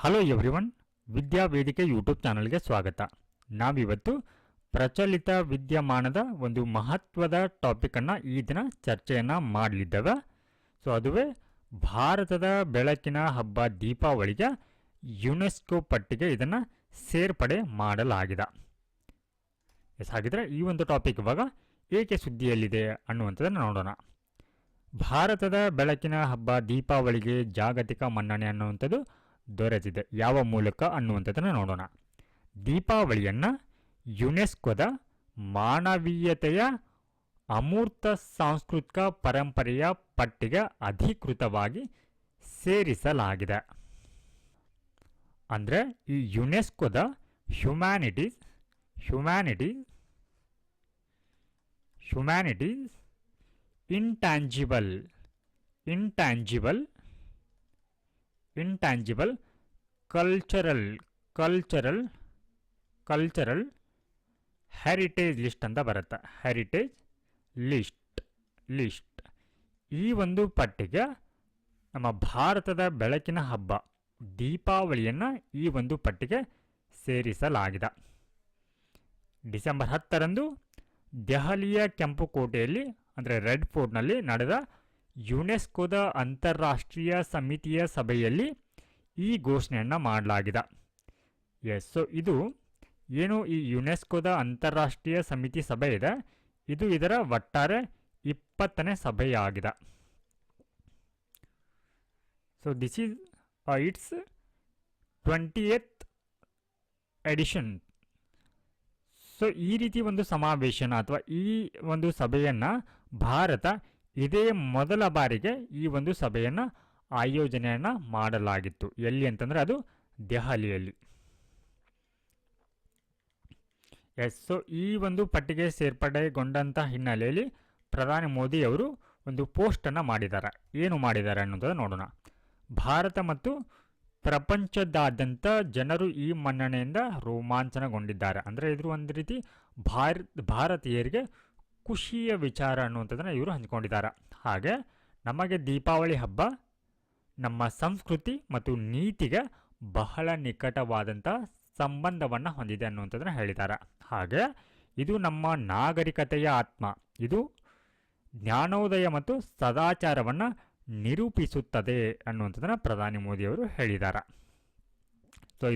Hello everyone, ವಿದ್ಯಾ ವೇದಿಕೆ YouTube ಚಾನಲ್ಗೆ ಸ್ವಾಗತ. ನಾವಿವತ್ತು ಪ್ರಚಲಿತ ವಿದ್ಯಮಾನದ ಒಂದು ಮಹತ್ವದ ಟಾಪಿಕನ್ನು ಈ ದಿನ ಚರ್ಚೆಯನ್ನು ಮಾಡಲಿದ್ದೇವೆ. ಅದುವೇ ಭಾರತದ ಬೆಳಕಿನ ಹಬ್ಬ ದೀಪಾವಳಿಗೆ ಯುನೆಸ್ಕೋ ಪಟ್ಟಿಗೆ ಇದನ್ನು ಸೇರ್ಪಡೆ ಮಾಡಲಾಗಿದೆ. ಹಾಗಿದ್ರೆ ಈ ಒಂದು ಟಾಪಿಕ್ ಇವಾಗ ಏಕೆ ಸುದ್ದಿಯಲ್ಲಿದೆ ಅನ್ನುವಂಥದ್ದನ್ನು ನೋಡೋಣ. ಭಾರತದ ಬೆಳಕಿನ ಹಬ್ಬ ದೀಪಾವಳಿಗೆ ಜಾಗತಿಕ ಮನ್ನಣೆ ಅನ್ನುವಂಥದ್ದು ದೊರೆತಿದೆ. ಯಾವ ಮೂಲಕ ಅನ್ನುವಂಥದ್ದನ್ನು ನೋಡೋಣ. ದೀಪಾವಳಿಯನ್ನು ಯುನೆಸ್ಕೋದ ಮಾನವೀಯತೆಯ ಅಮೂರ್ತ ಸಾಂಸ್ಕೃತಿಕ ಪರಂಪರೆಯ ಪಟ್ಟಿಗೆ ಅಧಿಕೃತವಾಗಿ ಸೇರಿಸಲಾಗಿದೆ. ಅಂದರೆ ಈ ಯುನೆಸ್ಕೋದ humanities intangible cultural heritage list ಅಂತ ಬರುತ್ತೆ. ಹೆರಿಟೇಜ್ ಲಿಸ್ಟ್ ಈ ಒಂದು ಪಟ್ಟಿಗೆ ನಮ್ಮ ಭಾರತದ ಬೆಳಕಿನ ಹಬ್ಬ ದೀಪಾವಳಿಯನ್ನು ಈ ಒಂದು ಪಟ್ಟಿಗೆ ಸೇರಿಸಲಾಗಿದೆ. ಡಿಸೆಂಬರ್ 10ರಂದು ದೆಹಲಿಯ ಕೆಂಪುಕೋಟೆಯಲ್ಲಿ ಅಂದರೆ ರೆಡ್ ಫೋರ್ಟ್ನಲ್ಲಿ ನಡೆದ ಯುನೆಸ್ಕೋದ ಅಂತಾರಾಷ್ಟ್ರೀಯ ಸಮಿತಿಯ ಸಭೆಯಲ್ಲಿ ಈ ಘೋಷಣೆಯನ್ನು ಮಾಡಲಾಗಿದೆ. ಇದು ಏನು ಈ ಯುನೆಸ್ಕೋದ ಅಂತಾರಾಷ್ಟ್ರೀಯ ಸಮಿತಿ ಸಭೆ ಇದೆ, ಇದು ಇದರ ಒಟ್ಟಾರೆ 20ನೇ ಸಭೆಯಾಗಿದೆ. This is it's 20th edition. ಈ ರೀತಿ ಒಂದು ಸಮಾವೇಶನ ಅಥವಾ ಈ ಒಂದು ಸಭೆಯನ್ನು ಭಾರತ ಇದೇ ಮೊದಲ ಬಾರಿಗೆ ಈ ಒಂದು ಸಭೆಯನ್ನು ಆಯೋಜನೆಯನ್ನು ಮಾಡಲಾಗಿತ್ತು. ಎಲ್ಲಿ ಅಂತಂದರೆ ಅದು ದೆಹಲಿಯಲ್ಲಿ. ಈ ಒಂದು ಪಟ್ಟಿಗೆ ಸೇರ್ಪಡೆಗೊಂಡಂಥ ಹಿನ್ನೆಲೆಯಲ್ಲಿ ಪ್ರಧಾನಿ ಮೋದಿ ಅವರು ಒಂದು ಪೋಸ್ಟನ್ನು ಮಾಡಿದ್ದಾರೆ. ಏನು ಮಾಡಿದ್ದಾರೆ ಅನ್ನೋದನ್ನು ನೋಡೋಣ. ಭಾರತ ಮತ್ತು ಪ್ರಪಂಚದಾದ್ಯಂತ ಜನರು ಈ ಮನ್ನಣೆಯಿಂದ ರೋಮಾಂಚನಗೊಂಡಿದ್ದಾರೆ. ಅಂದರೆ ಇದ್ರ ಒಂದು ರೀತಿ ಭಾರತೀಯರಿಗೆ ಖುಷಿಯ ವಿಚಾರ ಅನ್ನುವಂಥದ್ದನ್ನು ಇವರು ಹಂಚಿಕೊಂಡಿದ್ದಾರೆ. ಹಾಗೆ ನಮಗೆ ದೀಪಾವಳಿ ಹಬ್ಬ ನಮ್ಮ ಸಂಸ್ಕೃತಿ ಮತ್ತು ನೀತಿಗೆ ಬಹಳ ನಿಕಟವಾದಂಥ ಸಂಬಂಧವನ್ನು ಹೊಂದಿದೆ ಅನ್ನುವಂಥದ್ದನ್ನು ಹೇಳಿದ್ದಾರೆ. ಹಾಗೆ ಇದು ನಮ್ಮ ನಾಗರಿಕತೆಯ ಆತ್ಮ, ಇದು ಜ್ಞಾನೋದಯ ಮತ್ತು ಸದಾಚಾರವನ್ನು ನಿರೂಪಿಸುತ್ತದೆ ಅನ್ನುವಂಥದ್ದನ್ನು ಪ್ರಧಾನಿ ಮೋದಿಯವರು ಹೇಳಿದ್ದಾರೆ.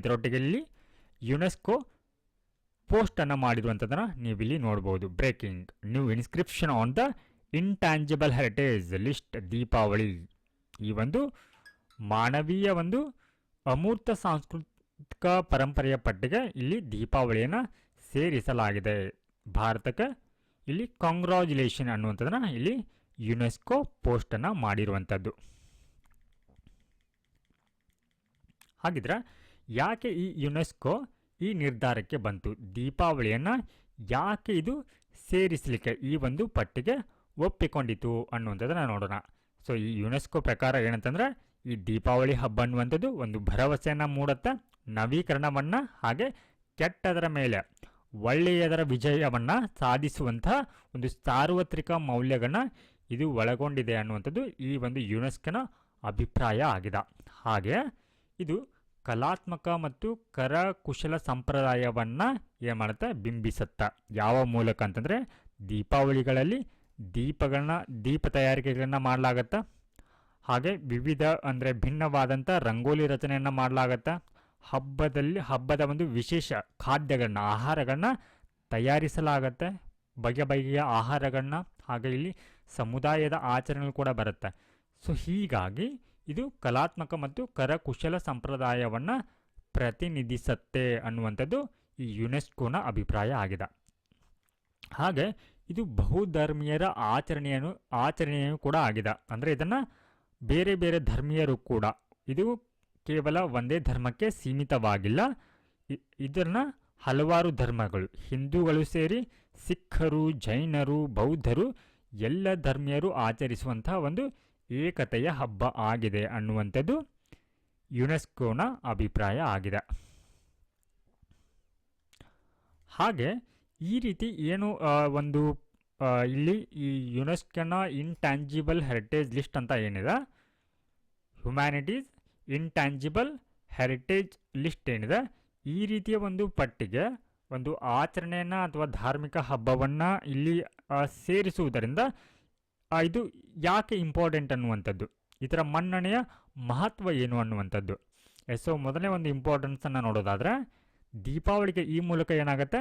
ಇದರೊಟ್ಟಿಗೆ ಇಲ್ಲಿ ಯುನೆಸ್ಕೋ ಪೋಸ್ಟನ್ನು ಮಾಡಿರುವಂಥದ್ದನ್ನು ನೀವಿಲ್ಲಿ ನೋಡ್ಬೋದು. Breaking new inscription on the intangible heritage list Deepavali. ಈ ಒಂದು ಮಾನವೀಯ ಒಂದು ಅಮೂರ್ತ ಸಾಂಸ್ಕೃತಿಕ ಪರಂಪರೆಯ ಪಟ್ಟಿಗೆ ಇಲ್ಲಿ ದೀಪಾವಳಿಯನ್ನು ಸೇರಿಸಲಾಗಿದೆ. ಭಾರತಕ್ಕೆ ಇಲ್ಲಿ ಕಾಂಗ್ರಾಚುಲೇಷನ್ ಅನ್ನುವಂಥದ್ದನ್ನು ಇಲ್ಲಿ ಯುನೆಸ್ಕೋ ಪೋಸ್ಟನ್ನು ಮಾಡಿರುವಂಥದ್ದು. ಹಾಗಿದ್ರೆ ಯಾಕೆ ಈ ಯುನೆಸ್ಕೋ ಈ ನಿರ್ಧಾರಕ್ಕೆ ಬಂತು? ದೀಪಾವಳಿಯನ್ನು ಯಾಕೆ ಇದು ಸೇರಿಸಲಿಕ್ಕೆ ಈ ಒಂದು ಪಟ್ಟಿಗೆ ಒಪ್ಪಿಕೊಂಡಿತು ಅನ್ನುವಂಥದ್ದನ್ನು ನೋಡೋಣ. ಈ ಯುನೆಸ್ಕೋ ಪ್ರಕಾರ ಏನಂತಂದರೆ ಈ ದೀಪಾವಳಿ ಹಬ್ಬ ಅನ್ನುವಂಥದ್ದು ಒಂದು ಭರವಸೆಯನ್ನು ಮೂಡುತ್ತೆ, ನವೀಕರಣವನ್ನು ಹಾಗೆ ಕೆಟ್ಟದರ ಮೇಲೆ ಒಳ್ಳೆಯದರ ವಿಜಯವನ್ನು ಸಾಧಿಸುವಂಥ ಒಂದು ಸಾರ್ವತ್ರಿಕ ಮೌಲ್ಯಗಳನ್ನ ಇದು ಒಳಗೊಂಡಿದೆ ಅನ್ನುವಂಥದ್ದು ಈ ಒಂದು ಯುನೆಸ್ಕೋನ ಅಭಿಪ್ರಾಯ ಆಗಿದೆ. ಹಾಗೆ ಇದು ಕಲಾತ್ಮಕ ಮತ್ತು ಕರಕುಶಲ ಸಂಪ್ರದಾಯವನ್ನು ಏನು ಮಾಡುತ್ತೆ, ಬಿಂಬಿಸುತ್ತೆ. ಯಾವ ಮೂಲಕ ಅಂತಂದರೆ ದೀಪಾವಳಿಗಳಲ್ಲಿ ದೀಪ ತಯಾರಿಕೆಗಳನ್ನು ಮಾಡಲಾಗತ್ತೆ. ಹಾಗೆ ವಿವಿಧ ಅಂದರೆ ಭಿನ್ನವಾದಂಥ ರಂಗೋಲಿ ರಚನೆಯನ್ನು ಮಾಡಲಾಗತ್ತೆ. ಹಬ್ಬದ ಒಂದು ವಿಶೇಷ ಖಾದ್ಯಗಳನ್ನ ಆಹಾರಗಳನ್ನ ತಯಾರಿಸಲಾಗತ್ತೆ, ಬಗೆಯ ಆಹಾರಗಳನ್ನ. ಹಾಗೆ ಇಲ್ಲಿ ಸಮುದಾಯದ ಆಚರಣೆಗಳು ಕೂಡ ಬರುತ್ತೆ. ಹೀಗಾಗಿ ಇದು ಕಲಾತ್ಮಕ ಮತ್ತು ಕರಕುಶಲ ಸಂಪ್ರದಾಯವನ್ನು ಪ್ರತಿನಿಧಿಸುತ್ತೆ ಅನ್ನುವಂಥದ್ದು ಈ ಯುನೆಸ್ಕೋನ ಅಭಿಪ್ರಾಯ ಆಗಿದೆ. ಹಾಗೆ ಇದು ಬಹುಧರ್ಮೀಯರ ಆಚರಣೆಯೂ ಕೂಡ ಆಗಿದೆ. ಅಂದರೆ ಇದನ್ನು ಬೇರೆ ಬೇರೆ ಧರ್ಮೀಯರು ಕೂಡ, ಇದು ಕೇವಲ ಒಂದೇ ಧರ್ಮಕ್ಕೆ ಸೀಮಿತವಾಗಿಲ್ಲ, ಇದನ್ನು ಹಲವಾರು ಧರ್ಮಗಳು, ಹಿಂದೂಗಳು ಸೇರಿ ಸಿಖ್ಖರು, ಜೈನರು, ಬೌದ್ಧರು ಎಲ್ಲ ಧರ್ಮೀಯರು ಆಚರಿಸುವಂತಹ ಒಂದು ಏಕತೆಯ ಹಬ್ಬ ಆಗಿದೆ ಅನ್ನುವಂಥದ್ದು ಯುನೆಸ್ಕೋನ ಅಭಿಪ್ರಾಯ ಆಗಿದೆ. ಹಾಗೆ ಈ ರೀತಿ ಏನು ಒಂದು ಇಲ್ಲಿ ಈ ಯುನೆಸ್ಕೋನ ಇಂಟ್ಯಾಂಜಿಬಲ್ ಹೆರಿಟೇಜ್ ಲಿಸ್ಟ್ ಅಂತ ಏನಿದೆ, ಹ್ಯುಮ್ಯಾನಿಟೀಸ್ ಇಂಟ್ಯಾಂಜಿಬಲ್ ಹೆರಿಟೇಜ್ ಲಿಸ್ಟ್ ಏನಿದೆ ಈ ರೀತಿಯ ಒಂದು ಪಟ್ಟಿಗೆ ಒಂದು ಆಚರಣೆಯನ್ನು ಅಥವಾ ಧಾರ್ಮಿಕ ಹಬ್ಬವನ್ನು ಇಲ್ಲಿ ಸೇರಿಸುವುದರಿಂದ ಇದು ಯಾಕೆ ಇಂಪಾರ್ಟೆಂಟ್ ಅನ್ನುವಂಥದ್ದು, ಇದರ ಮನ್ನಣೆಯ ಮಹತ್ವ ಏನು ಅನ್ನುವಂಥದ್ದು. ಸೊ ಮೊದಲನೇ ಒಂದು ಇಂಪಾರ್ಟೆನ್ಸನ್ನು ನೋಡೋದಾದರೆ ದೀಪಾವಳಿಗೆ ಈ ಮೂಲಕ ಏನಾಗುತ್ತೆ,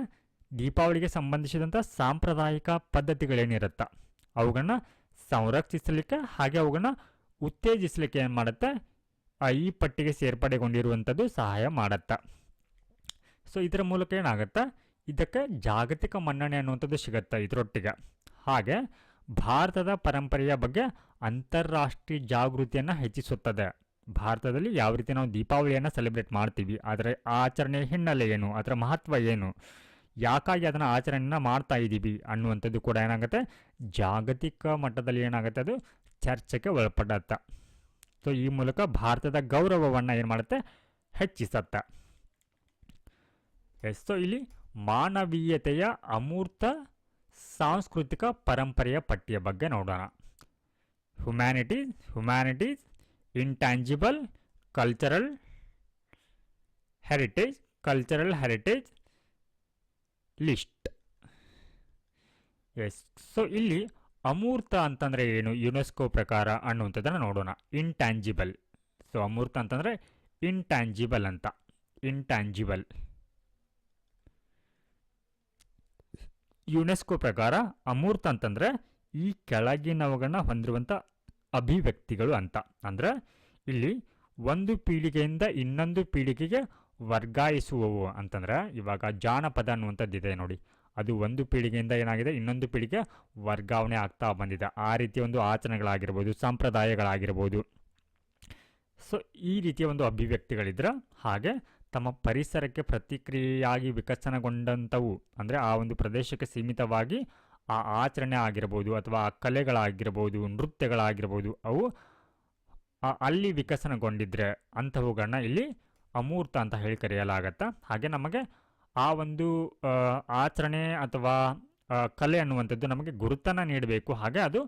ದೀಪಾವಳಿಗೆ ಸಂಬಂಧಿಸಿದಂಥ ಸಾಂಪ್ರದಾಯಿಕ ಪದ್ಧತಿಗಳೇನಿರುತ್ತೆ ಅವುಗಳನ್ನ ಸಂರಕ್ಷಿಸಲಿಕ್ಕೆ ಹಾಗೆ ಅವುಗಳನ್ನ ಉತ್ತೇಜಿಸಲಿಕ್ಕೆ ಏನು ಮಾಡುತ್ತೆ, ಈ ಪಟ್ಟಿಗೆ ಸೇರ್ಪಡೆಗೊಂಡಿರುವಂಥದ್ದು ಸಹಾಯ ಮಾಡುತ್ತೆ. ಸೊ ಇದರ ಮೂಲಕ ಏನಾಗುತ್ತೆ, ಇದಕ್ಕೆ ಜಾಗತಿಕ ಮನ್ನಣೆ ಅನ್ನುವಂಥದ್ದು ಸಿಗುತ್ತೆ ಇದರೊಟ್ಟಿಗೆ. ಹಾಗೆ ಭಾರತದ ಪರಂಪರೆಯ ಬಗ್ಗೆ ಅಂತಾರಾಷ್ಟ್ರೀಯ ಜಾಗೃತಿಯನ್ನು ಹೆಚ್ಚಿಸುತ್ತದೆ. ಭಾರತದಲ್ಲಿ ಯಾವ ರೀತಿ ನಾವು ದೀಪಾವಳಿಯನ್ನು ಸೆಲೆಬ್ರೇಟ್ ಮಾಡ್ತೀವಿ, ಅದರ ಆಚರಣೆಯ ಹಿನ್ನೆಲೆ ಏನು, ಅದರ ಮಹತ್ವ ಏನು, ಯಾಕಾಗಿ ಅದನ್ನು ಆಚರಣೆಯನ್ನು ಮಾಡ್ತಾ ಇದ್ದೀವಿ ಅನ್ನುವಂಥದ್ದು ಕೂಡ ಏನಾಗುತ್ತೆ, ಜಾಗತಿಕ ಮಟ್ಟದಲ್ಲಿ ಏನಾಗುತ್ತೆ ಅದು ಚರ್ಚೆಗೆ ಒಳಪಡುತ್ತೆ. ಸೊ ಈ ಮೂಲಕ ಭಾರತದ ಗೌರವವನ್ನು ಏನು ಮಾಡುತ್ತೆ, ಹೆಚ್ಚಿಸುತ್ತೆ. ಸೊ ಇಲ್ಲಿ ಮಾನವೀಯತೆಯ ಅಮೂರ್ತ ಸಾಂಸ್ಕೃತಿಕ ಪರಂಪರೆಯ ಪಟ್ಟಿಯ ಬಗ್ಗೆ ನೋಡೋಣ. Humanities intangible cultural heritage list. So ಇಲ್ಲಿ ಅಮೂರ್ತ ಅಂತಂದರೆ ಏನು, ಯುನೆಸ್ಕೋ ಪ್ರಕಾರ ಅನ್ನುವಂಥದ್ದನ್ನು ನೋಡೋಣ. ಇಂಟ್ಯಾಂಜಿಬಲ್, ಸೊ ಅಮೂರ್ತ ಅಂತಂದರೆ ಇಂಟ್ಯಾಂಜಿಬಲ್ ಅಂತ. ಇಂಟ್ಯಾಂಜಿಬಲ್ ಯುನೆಸ್ಕೋ ಪ್ರಕಾರ ಅಮೂರ್ತ ಅಂತಂದರೆ ಈ ಕೆಳಗಿನವುಗಳನ್ನ ಹೊಂದಿರುವಂಥ ಅಭಿವ್ಯಕ್ತಿಗಳು ಅಂತ. ಅಂದರೆ ಇಲ್ಲಿ ಒಂದು ಪೀಳಿಗೆಯಿಂದ ಇನ್ನೊಂದು ಪೀಳಿಗೆಗೆ ವರ್ಗಾಯಿಸುವವು ಅಂತಂದರೆ, ಇವಾಗ ಜಾನಪದ ಅನ್ನುವಂಥದ್ದಿದೆ ನೋಡಿ, ಅದು ಒಂದು ಪೀಳಿಗೆಯಿಂದ ಏನಾಗಿದೆ ಇನ್ನೊಂದು ಪೀಳಿಗೆ ವರ್ಗಾವಣೆ ಆಗ್ತಾ ಬಂದಿದೆ. ಆ ರೀತಿಯ ಒಂದು ಆಚರಣೆಗಳಾಗಿರ್ಬೋದು, ಸಂಪ್ರದಾಯಗಳಾಗಿರ್ಬೋದು. ಸೊ ಈ ರೀತಿಯ ಒಂದು ಅಭಿವ್ಯಕ್ತಿಗಳಿದ್ರೆ ಹಾಗೆ ತಮ್ಮ ಪರಿಸರಕ್ಕೆ ಪ್ರತಿಕ್ರಿಯೆಯಾಗಿ ವಿಕಸನಗೊಂಡಂಥವು, ಅಂದರೆ ಆ ಒಂದು ಪ್ರದೇಶಕ್ಕೆ ಸೀಮಿತವಾಗಿ ಆ ಆಚರಣೆ ಆಗಿರ್ಬೋದು ಅಥವಾ ಆ ಕಲೆಗಳಾಗಿರ್ಬೋದು, ನೃತ್ಯಗಳಾಗಿರ್ಬೋದು, ಅವು ಅಲ್ಲಿ ವಿಕಸನಗೊಂಡಿದ್ರೆ ಅಂಥವುಗಳನ್ನ ಇಲ್ಲಿ ಅಮೂರ್ತ ಅಂತ ಹೇಳಿ ಕರೆಯಲಾಗತ್ತೆ. ಹಾಗೆ ನಮಗೆ ಆ ಒಂದು ಆಚರಣೆ ಅಥವಾ ಕಲೆ ಅನ್ನುವಂಥದ್ದು ನಮಗೆ ಗುರುತನ್ನು ನೀಡಬೇಕು. ಹಾಗೆ ಅದು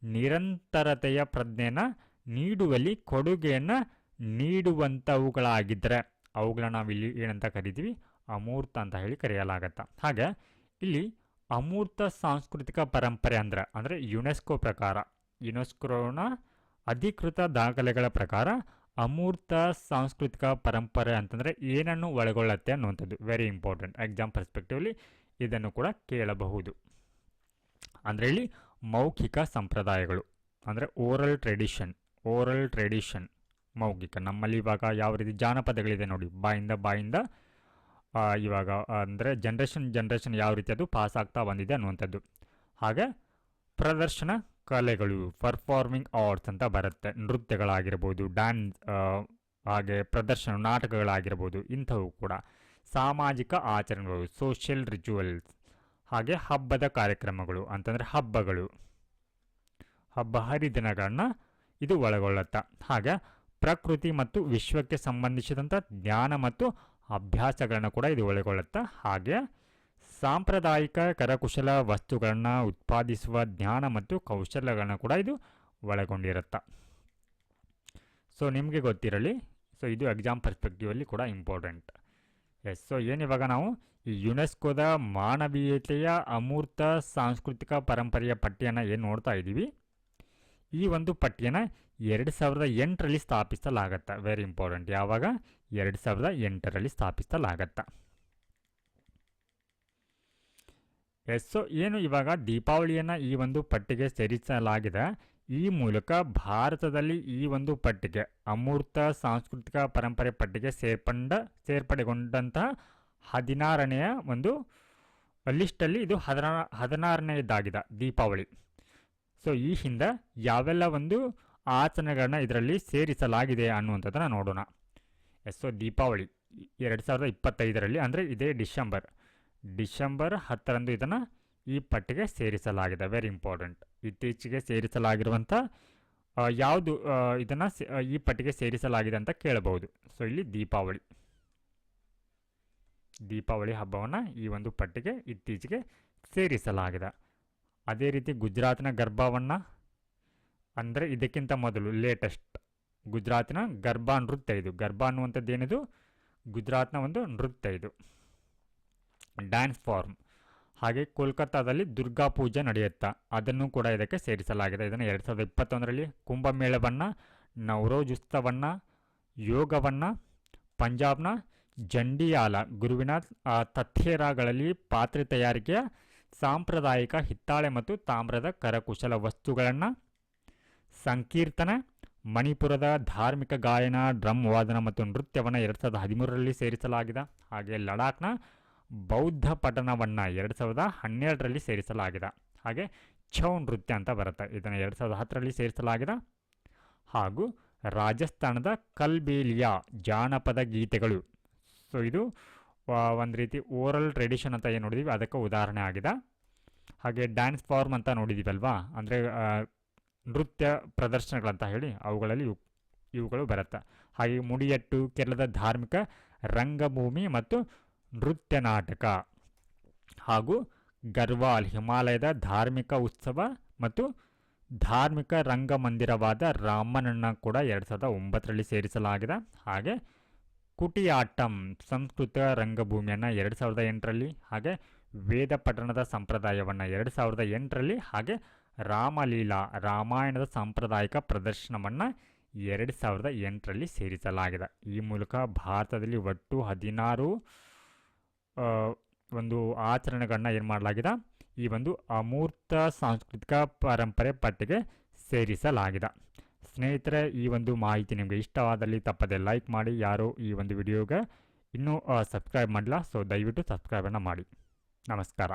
ನಿರಂತರತೆಯ ಪ್ರಜ್ಞೆಯನ್ನು ನೀಡುವಲ್ಲಿ ಕೊಡುಗೆಯನ್ನು ನೀಡುವಂಥವುಗಳಾಗಿದ್ದರೆ ಅವುಗಳನ್ನ ನಾವಿಲ್ಲಿ ಏನಂತ ಕರಿತೀವಿ, ಅಮೂರ್ತ ಅಂತ ಹೇಳಿ ಕರೆಯಲಾಗತ್ತೆ. ಹಾಗೆ ಇಲ್ಲಿ ಅಮೂರ್ತ ಸಾಂಸ್ಕೃತಿಕ ಪರಂಪರೆ ಅಂದರೆ ಯುನೆಸ್ಕೋ ಪ್ರಕಾರ, ಯುನೆಸ್ಕೋನ ಅಧಿಕೃತ ದಾಖಲೆಗಳ ಪ್ರಕಾರ ಅಮೂರ್ತ ಸಾಂಸ್ಕೃತಿಕ ಪರಂಪರೆ ಅಂತಂದರೆ ಏನನ್ನು ಒಳಗೊಳ್ಳುತ್ತೆ ಅನ್ನುವಂಥದ್ದು ವೆರಿ ಇಂಪಾರ್ಟೆಂಟ್. ಎಕ್ಸಾಮ್ ಪರ್ಸ್ಪೆಕ್ಟಿವ್ಲಿ ಇದನ್ನು ಕೂಡ ಕೇಳಬಹುದು. ಅಂದರೆ ಇಲ್ಲಿ ಮೌಖಿಕ ಸಂಪ್ರದಾಯಗಳು ಅಂದರೆ ಓರಲ್ ಟ್ರೆಡಿಷನ್ ಮೌಖಿಕ. ನಮ್ಮಲ್ಲಿ ಇವಾಗ ಯಾವ ರೀತಿ ಜಾನಪದಗಳಿದೆ ನೋಡಿ, ಬಾಯಿಂದ ಇವಾಗ ಅಂದರೆ ಜನ್ರೇಷನ್ ಯಾವ ರೀತಿ ಅದು ಪಾಸ್ ಆಗ್ತಾ ಬಂದಿದೆ ಅನ್ನುವಂಥದ್ದು. ಹಾಗೆ ಪ್ರದರ್ಶನ ಕಲೆಗಳು, ಪರ್ಫಾರ್ಮಿಂಗ್ ಆರ್ಟ್ಸ್ ಅಂತ ಬರುತ್ತೆ, ನೃತ್ಯಗಳಾಗಿರ್ಬೋದು, ಡ್ಯಾನ್ಸ್, ಹಾಗೆ ಪ್ರದರ್ಶನ ನಾಟಕಗಳಾಗಿರ್ಬೋದು, ಇಂಥವು ಕೂಡ. ಸಾಮಾಜಿಕ ಆಚರಣೆಗಳು, ಸೋಷಿಯಲ್ ರಿಚುವಲ್ಸ್, ಹಾಗೆ ಹಬ್ಬದ ಕಾರ್ಯಕ್ರಮಗಳು ಅಂತಂದರೆ ಹಬ್ಬ ಹರಿದಿನಗಳನ್ನ ಇದು ಒಳಗೊಳ್ಳುತ್ತೆ. ಹಾಗೆ ಪ್ರಕೃತಿ ಮತ್ತು ವಿಶ್ವಕ್ಕೆ ಸಂಬಂಧಿಸಿದಂಥ ಜ್ಞಾನ ಮತ್ತು ಅಭ್ಯಾಸಗಳನ್ನು ಕೂಡ ಇದು ಒಳಗೊಳ್ಳುತ್ತೆ. ಹಾಗೆ ಸಾಂಪ್ರದಾಯಿಕ ಕರಕುಶಲ ವಸ್ತುಗಳನ್ನು ಉತ್ಪಾದಿಸುವ ಜ್ಞಾನ ಮತ್ತು ಕೌಶಲ್ಯಗಳನ್ನ ಕೂಡ ಇದು ಒಳಗೊಂಡಿರುತ್ತೆ. ಸೊ ನಿಮಗೆ ಗೊತ್ತಿರಲಿ, ಸೊ ಇದು ಎಕ್ಸಾಮ್ ಪರ್ಸ್ಪೆಕ್ಟಿವಲ್ಲಿ ಕೂಡ ಇಂಪಾರ್ಟೆಂಟ್. ಸೊ ಏನಿವಾಗ ನಾವು ಈ ಯುನೆಸ್ಕೋದ ಮಾನವೀಯತೆಯ ಅಮೂರ್ತ ಸಾಂಸ್ಕೃತಿಕ ಪರಂಪರೆಯ ಪಟ್ಟಿಯನ್ನು ಏನು ನೋಡ್ತಾ ಇದ್ದೀವಿ, ಈ ಒಂದು ಪಟ್ಟಿಯನ್ನು 2008ರಲ್ಲಿ ಸ್ಥಾಪಿಸಲಾಗತ್ತೆ. Very important. ಯಾವಾಗ? 2008ರಲ್ಲಿ ಸ್ಥಾಪಿಸಲಾಗತ್ತೆ. ಸೊ ಏನು ಇವಾಗ ದೀಪಾವಳಿಯನ್ನು ಈ ಒಂದು ಪಟ್ಟಿಗೆ ಸೇರಿಸಲಾಗಿದೆ. ಈ ಮೂಲಕ ಭಾರತದಲ್ಲಿ ಈ ಒಂದು ಪಟ್ಟಿಗೆ ಅಮೂರ್ತ ಸಾಂಸ್ಕೃತಿಕ ಪರಂಪರೆ ಪಟ್ಟಿಗೆ ಸೇರ್ಪಡೆಗೊಂಡಂತಹ 16ನೆಯ ಒಂದು ಲಿಸ್ಟಲ್ಲಿ ಇದು 16ನೇದಾಗಿದೆ ದೀಪಾವಳಿ. ಸೊ ಈ ಹಿಂದೆ ಯಾವೆಲ್ಲ ಒಂದು ಆಚರಣೆಗಳನ್ನ ಇದರಲ್ಲಿ ಸೇರಿಸಲಾಗಿದೆ ಅನ್ನುವಂಥದ್ದನ್ನು ನೋಡೋಣ. ಸೊ ದೀಪಾವಳಿ 2025ರಲ್ಲಿ ಅಂದರೆ ಇದೇ ಡಿಸೆಂಬರ್ 10ರಂದು ಇದನ್ನು ಈ ಪಟ್ಟಿಗೆ ಸೇರಿಸಲಾಗಿದೆ. Very important. ಇತ್ತೀಚೆಗೆ ಸೇರಿಸಲಾಗಿರುವಂಥ ಯಾವುದು ಇದನ್ನು ಈ ಪಟ್ಟಿಗೆ ಸೇರಿಸಲಾಗಿದೆ ಅಂತ ಕೇಳಬಹುದು. ಸೊ ಇಲ್ಲಿ ದೀಪಾವಳಿ ಹಬ್ಬವನ್ನು ಈ ಒಂದು ಪಟ್ಟಿಗೆ ಇತ್ತೀಚೆಗೆ ಸೇರಿಸಲಾಗಿದೆ. ಅದೇ ರೀತಿ ಗುಜರಾತ್ನ ಗರ್ಭಾವನ್ನು ಅಂದರೆ ಇದಕ್ಕಿಂತ ಮೊದಲು ಲೇಟೆಸ್ಟ್ ಗುಜರಾತಿನ ಗರ್ಭಾ ನೃತ್ಯ ಇದು. ಗರ್ಭಾ ಅನ್ನುವಂಥದ್ದು ಏನಿದು ಗುಜರಾತ್ನ ಒಂದು ನೃತ್ಯ ಇದು, ಡ್ಯಾನ್ಸ್ ಫಾರ್ಮ್. ಹಾಗೆ ಕೋಲ್ಕತ್ತಾದಲ್ಲಿ ದುರ್ಗಾ ಪೂಜೆ ನಡೆಯುತ್ತಾ, ಅದನ್ನು ಕೂಡ ಇದಕ್ಕೆ ಸೇರಿಸಲಾಗಿದೆ. ಇದನ್ನು 2021ರಲ್ಲಿ ಕುಂಭಮೇಳವನ್ನು, ನವರೋಜ್ ಉತ್ಸವವನ್ನು, ಯೋಗವನ್ನು, ಪಂಜಾಬ್ನ ಜಂಡಿಯಾಲ ಗುರುವಿನ ತಥೇರಾಗಳಲ್ಲಿ ಪಾತ್ರೆ ತಯಾರಿಕೆಯ ಸಾಂಪ್ರದಾಯಿಕ ಹಿತ್ತಾಳೆ ಮತ್ತು ತಾಮ್ರದ ಕರಕುಶಲ ವಸ್ತುಗಳನ್ನು, ಸಂಕೀರ್ತನೆ, ಮಣಿಪುರದ ಧಾರ್ಮಿಕ ಗಾಯನ, ಡ್ರಮ್ ವಾದನ ಮತ್ತು ನೃತ್ಯವನ್ನು 2013ರಲ್ಲಿ ಸೇರಿಸಲಾಗಿದೆ. ಹಾಗೆ ಲಡಾಖ್ನ ಬೌದ್ಧ ಪಠಣವನ್ನು 2012ರಲ್ಲಿ ಸೇರಿಸಲಾಗಿದೆ. ಹಾಗೆ ಛೌ ನೃತ್ಯ ಅಂತ ಬರುತ್ತೆ, ಇದನ್ನು 2010ರಲ್ಲಿ ಸೇರಿಸಲಾಗಿದೆ. ಹಾಗೂ ರಾಜಸ್ಥಾನದ ಕಲ್ಬೇಲಿಯಾ ಜಾನಪದ ಗೀತೆಗಳು. ಸೊ ಇದು ಒಂದು ರೀತಿ ಓರಲ್ ಟ್ರೆಡಿಷನ್ ಅಂತ ಏನು ನೋಡಿದ್ದೀವಿ ಅದಕ್ಕೆ ಉದಾಹರಣೆ ಆಗಿದೆ. ಹಾಗೆ ಡ್ಯಾನ್ಸ್ ಫಾರ್ಮ್ ಅಂತ ನೋಡಿದ್ದೀವಲ್ವಾ, ಅಂದರೆ ನೃತ್ಯ ಪ್ರದರ್ಶನಗಳಂತ ಹೇಳಿ, ಅವುಗಳಲ್ಲಿ ಇವುಗಳು ಬರುತ್ತೆ. ಹಾಗೆ ಮುಡಿಯಟ್ಟು ಕೇರಳದ ಧಾರ್ಮಿಕ ರಂಗಭೂಮಿ ಮತ್ತು ನೃತ್ಯ ನಾಟಕ. ಹಾಗೂ ಗರ್ವಾಲ್ ಹಿಮಾಲಯದ ಧಾರ್ಮಿಕ ಉತ್ಸವ ಮತ್ತು ಧಾರ್ಮಿಕ ರಂಗಮಂದಿರವಾದ ರಾಮನನ್ನು ಕೂಡ 2009ರಲ್ಲಿ ಸೇರಿಸಲಾಗಿದೆ. ಹಾಗೆ ಕುಟಿಯಾಟ್ಟಂ ಸಂಸ್ಕೃತ ರಂಗಭೂಮಿಯನ್ನು 2008ರಲ್ಲಿ, ಹಾಗೆ ವೇದ ಪಠಣದ ಸಂಪ್ರದಾಯವನ್ನು 2008ರಲ್ಲಿ, ಹಾಗೆ ರಾಮಲೀಲಾ ರಾಮಾಯಣದ ಸಾಂಪ್ರದಾಯಿಕ ಪ್ರದರ್ಶನವನ್ನು 2008ರಲ್ಲಿ ಸೇರಿಸಲಾಗಿದೆ. ಈ ಮೂಲಕ ಭಾರತದಲ್ಲಿ ಒಟ್ಟು 16 ಒಂದು ಆಚರಣೆಗಳನ್ನ ಏನು ಮಾಡಲಾಗಿದೆ, ಈ ಒಂದು ಅಮೂರ್ತ ಸಾಂಸ್ಕೃತಿಕ ಪರಂಪರೆ ಪಟ್ಟಿಗೆ ಸೇರಿಸಲಾಗಿದೆ. ಸ್ನೇಹಿತರೆ, ಈ ಒಂದು ಮಾಹಿತಿ ನಿಮಗೆ ಇಷ್ಟವಾದಲ್ಲಿ ತಪ್ಪದೆ ಲೈಕ್ ಮಾಡಿ. ಯಾರು ಈ ಒಂದು ವಿಡಿಯೋಗೆ ಇನ್ನೂ ಸಬ್ಸ್ಕ್ರೈಬ್ ಮಾಡಿಲ್ಲ, ಸೊ ದಯವಿಟ್ಟು ಸಬ್ಸ್ಕ್ರೈಬನ್ನು ಮಾಡಿ. ನಮಸ್ಕಾರ.